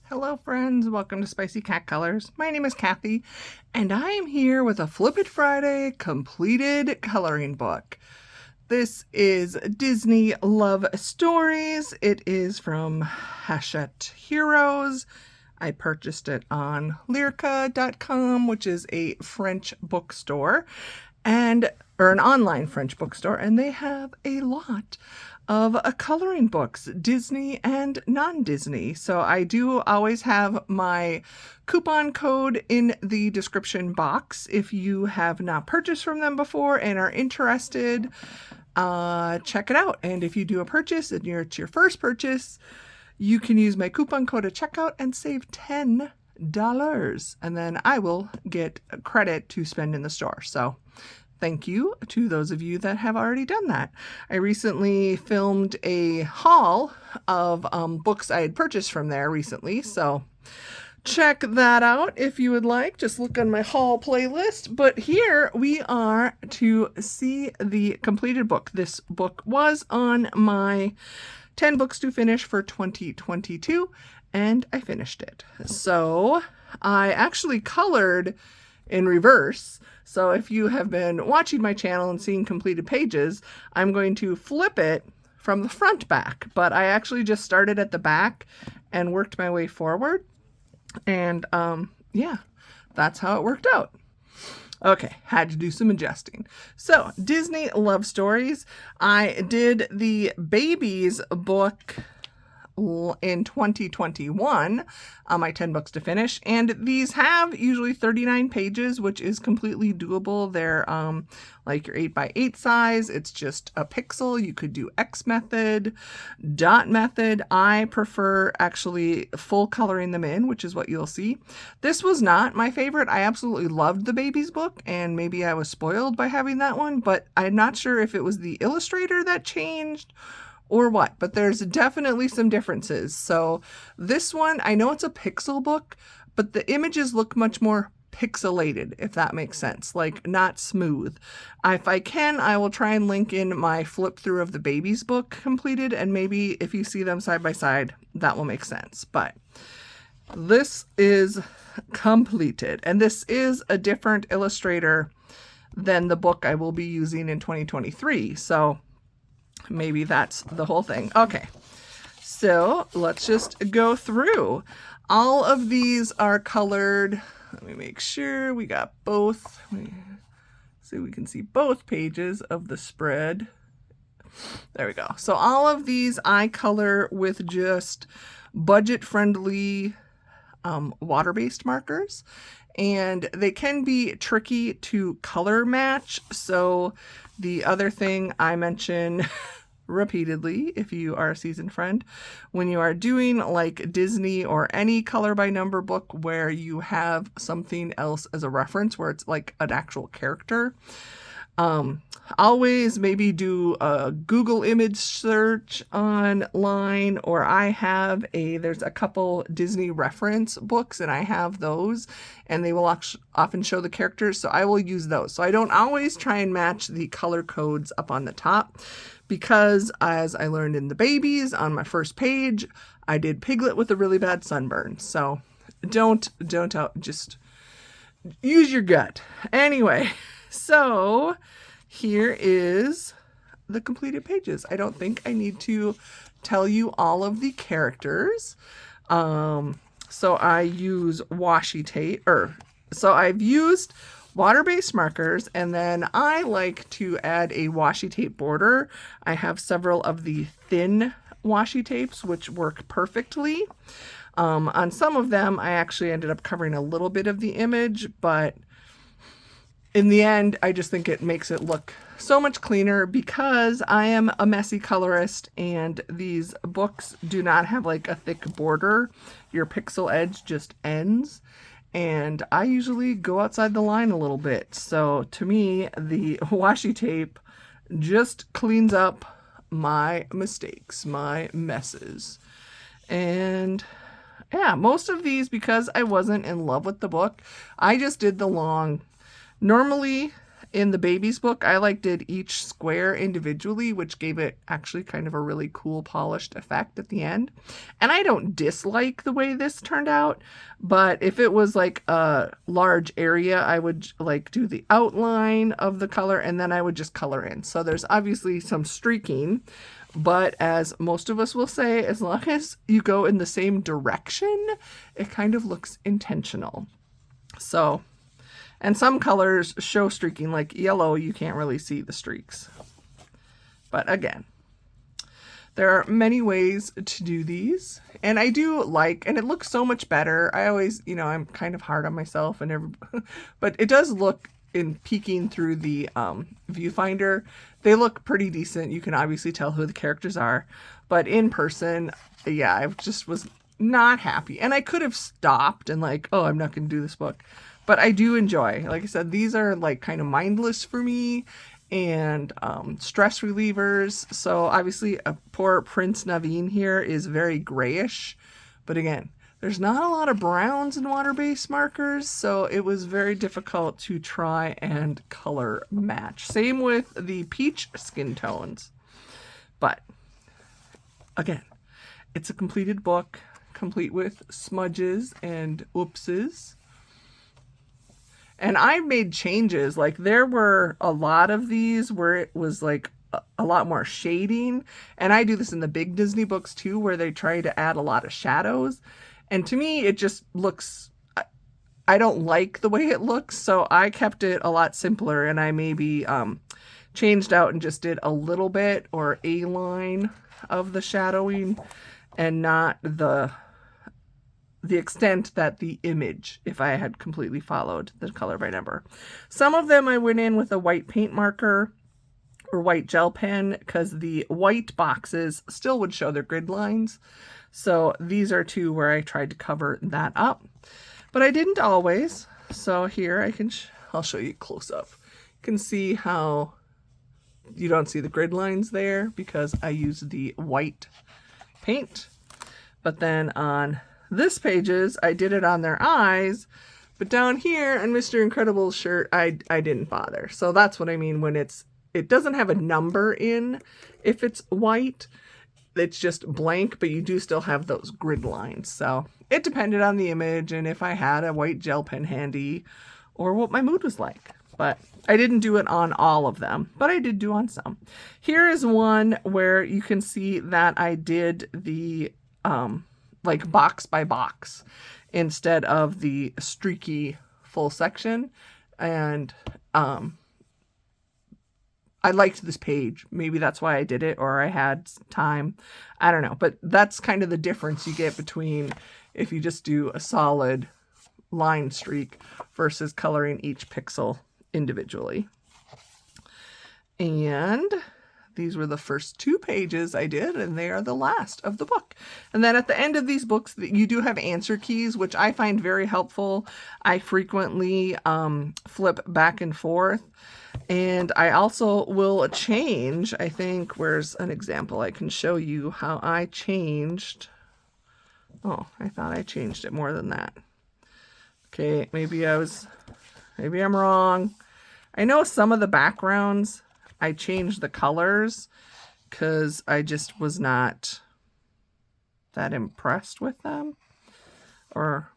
Hello friends, welcome to Spicy Cat Colors. My name is Kathy and I am here with a Flip It Friday completed coloring book. This is Disney Love Stories. It is from Hachette Heroes. I purchased it on Lyrica.com, which is a French bookstore or an online French bookstore, and they have a lot of coloring books, Disney and non-Disney. So I do always have my coupon code in the description box. If you have not purchased from them before and are interested, check it out. And if you do a purchase and it's your first purchase, you can use my coupon code at checkout and save $10. And then I will get credit to spend in the store. So thank you to those of you that have already done that. I recently filmed a haul of books I had purchased from there recently, so check that out if you would like. Just look on my haul playlist. But here we are to see the completed book. This book was on my 10 books to finish for 2022, and I finished it. So I actually colored in reverse. So if you have been watching my channel and seeing completed pages, I'm going to flip it from the front back. But I actually just started at the back and worked my way forward. And yeah, that's how it worked out. Okay, had to do some adjusting. So Disney Love Stories. I did the babies book in 2021 on my 10 books to finish, and these have usually 39 pages, which is completely doable. They're like your 8x8 size. It's just a pixel. You could do X method, dot method. I prefer actually full coloring them in, which is what you'll see. This was not my favorite. I absolutely loved the babies book, and maybe I was spoiled by having that one, but I'm not sure if it was the illustrator that changed or what, but there's definitely some differences. So this one, I know it's a pixel book, but the images look much more pixelated, if that makes sense, like not smooth. If I can, I will try and link in my flip through of the babies book completed, and maybe if you see them side by side, that will make sense. But this is completed, and this is a different illustrator than the book I will be using in 2023. So maybe that's the whole thing. Okay, so let's just go through. All of these are colored. Let me make sure we got both. So we can see both pages of the spread. There we go. So all of these I color with just budget-friendly water-based markers. And they can be tricky to color match. So the other thing I mention repeatedly, if you are a seasoned friend, when you are doing like Disney or any color by number book where you have something else as a reference, where it's like an actual character, always maybe do a Google image search online, or there's a couple Disney reference books and I have those, and they will often show the characters, so I will use those. So I don't always try and match the color codes up on the top, because as I learned in the babies on my first page, I did Piglet with a really bad sunburn. So just use your gut. Anyway, so here is the completed pages. I don't think I need to tell you all of the characters. So I use washi tape, so I've used water-based markers, and then I like to add a washi tape border. I have several of the thin washi tapes, which work perfectly. On some of them, I actually ended up covering a little bit of the image, but in the end, I just think it makes it look so much cleaner, because I am a messy colorist and these books do not have like a thick border. Your pixel edge just ends, and I usually go outside the line a little bit. So to me, the washi tape just cleans up my mistakes, my messes. And yeah, most of these, because I wasn't in love with the book, I just did the long. Normally, in the baby's book, I did each square individually, which gave it actually kind of a really cool polished effect at the end. And I don't dislike the way this turned out, but if it was like a large area, I would do the outline of the color and then I would just color in. So there's obviously some streaking, but as most of us will say, as long as you go in the same direction, it kind of looks intentional. So, and some colors show streaking, like yellow, you can't really see the streaks. But again, there are many ways to do these, and I do and it looks so much better. I always, I'm kind of hard on myself, but it does look, in peeking through the viewfinder, they look pretty decent. You can obviously tell who the characters are, but in person, yeah, I just was not happy. And I could have stopped and oh, I'm not going to do this book. But I do enjoy, like I said, these are kind of mindless for me and stress relievers. So obviously poor Prince Naveen here is very grayish. But again, there's not a lot of browns in water-based markers, so it was very difficult to try and color match. Same with the peach skin tones. But again, it's a completed book, complete with smudges and oopses. And I made changes. There were a lot of these where it was a lot more shading. And I do this in the big Disney books too, where they try to add a lot of shadows. And to me, it just looks, I don't like the way it looks. So I kept it a lot simpler, and I maybe changed out and just did a little bit or a line of the shadowing and not the extent that the image, if I had completely followed the color by number. Some of them I went in with a white paint marker or white gel pen, because the white boxes still would show their grid lines. So these are two where I tried to cover that up, but I didn't always. So here I'll show you close up. You can see how you don't see the grid lines there because I used the white paint. But then on this pages, I did it on their eyes, but down here on Mr. Incredible's shirt, I didn't bother. So that's what I mean when it doesn't have a number in if it's white. It's just blank, but you do still have those grid lines. So it depended on the image and if I had a white gel pen handy or what my mood was like. But I didn't do it on all of them, but I did do on some. Here is one where you can see that I did the box by box instead of the streaky full section. And I liked this page. Maybe that's why I did it, or I had time. I don't know. But that's kind of the difference you get between if you just do a solid line streak versus coloring each pixel individually. And these were the first 2 pages I did, and they are the last of the book. And then at the end of these books, you do have answer keys, which I find very helpful. I frequently flip back and forth. And I also will change, I think, where's an example I can show you how I changed. Oh, I thought I changed it more than that. Okay, maybe I'm wrong. I know some of the backgrounds, I changed the colors because I just was not that impressed with them. Or,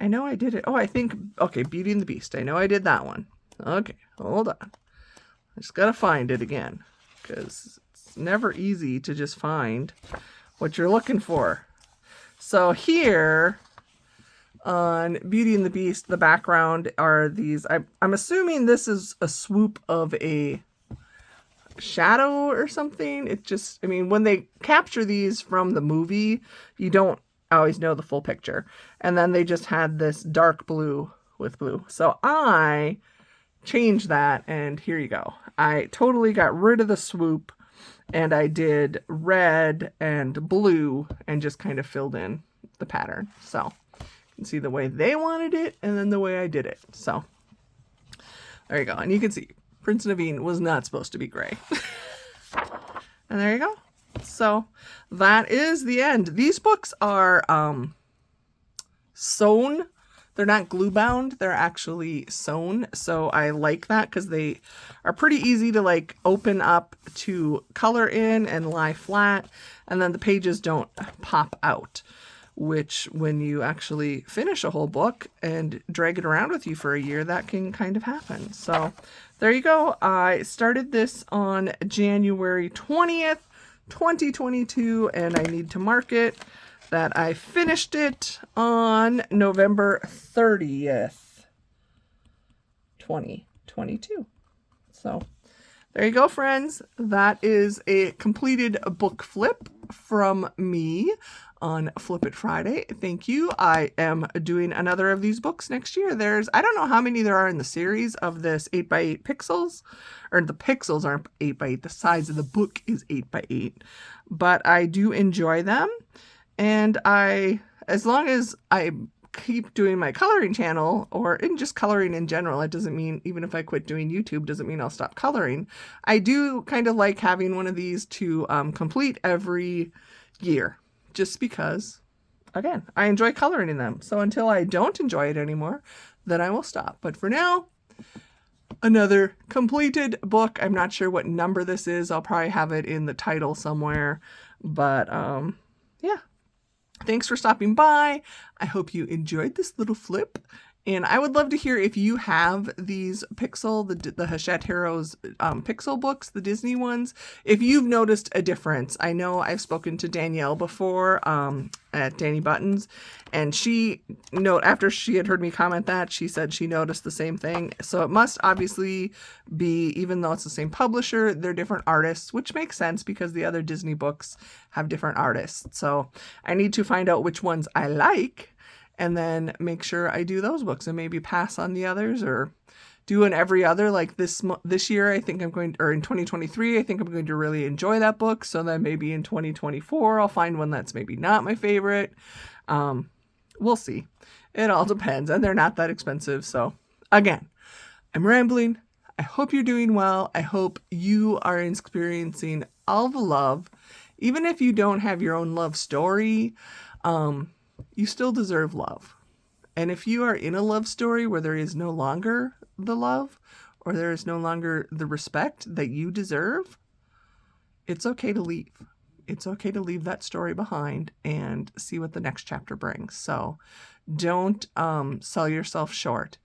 I know I did it. Oh, I think, okay, Beauty and the Beast. I know I did that one. Okay, hold on. I just got to find it again because it's never easy to just find what you're looking for. So here on Beauty and the Beast, the background are these. I'm assuming this is a swoop of a shadow or something. It just, I mean, when they capture these from the movie, you don't always know the full picture. And then they just had this dark blue with blue. So I changed that, and here you go. I totally got rid of the swoop, and I did red and blue and just kind of filled in the pattern. So you can see the way they wanted it and then the way I did it. So there you go. And you can see Prince Naveen was not supposed to be gray. And there you go. So that is the end. These books are sewn They're not glue bound, they're actually sewn. So I like that because they are pretty easy to like open up to color in and lie flat. And then the pages don't pop out, which when you actually finish a whole book and drag it around with you for a year, that can kind of happen. So there you go. I started this on January 20th, 2022, and I need to mark it that I finished it on November 30th, 2022. So there you go, friends. That is a completed book flip from me on Flip It Friday. Thank you. I am doing another of these books next year. I don't know how many there are in the series of this 8x8 pixels, or the pixels aren't 8x8. The size of the book is 8x8, but I do enjoy them. And as long as I keep doing my coloring channel, or in just coloring in general, it doesn't mean, even if I quit doing YouTube, doesn't mean I'll stop coloring. I do kind of like having one of these to complete every year, just because, again, I enjoy coloring in them. So until I don't enjoy it anymore, then I will stop. But for now, another completed book. I'm not sure what number this is. I'll probably have it in the title somewhere. But yeah. Thanks for stopping by. I hope you enjoyed this little flip. And I would love to hear if you have these the Hachette Heroes Pixel books, the Disney ones, if you've noticed a difference. I know I've spoken to Danielle before at Danny Buttons, and after she had heard me comment that, she said she noticed the same thing. So it must obviously be, even though it's the same publisher, they're different artists, which makes sense because the other Disney books have different artists. So I need to find out which ones I like, and then make sure I do those books and maybe pass on the others, or do an every other. Like this year, I think or in 2023, I think I'm going to really enjoy that book. So then maybe in 2024, I'll find one that's maybe not my favorite. We'll see. It all depends, and they're not that expensive. So again, I'm rambling. I hope you're doing well. I hope you are experiencing all the love. Even if you don't have your own love story, you still deserve love. And if you are in a love story where there is no longer the love, or there is no longer the respect that you deserve, it's okay to leave. It's okay to leave that story behind and see what the next chapter brings. So don't sell yourself short.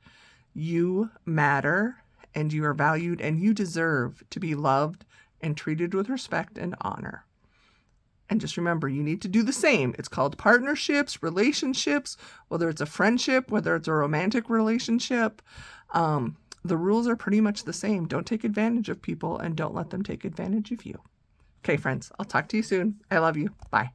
You matter, and you are valued, and you deserve to be loved and treated with respect and honor. And just remember, you need to do the same. It's called partnerships, relationships, whether it's a friendship, whether it's a romantic relationship. The rules are pretty much the same. Don't take advantage of people, and don't let them take advantage of you. Okay, friends, I'll talk to you soon. I love you. Bye.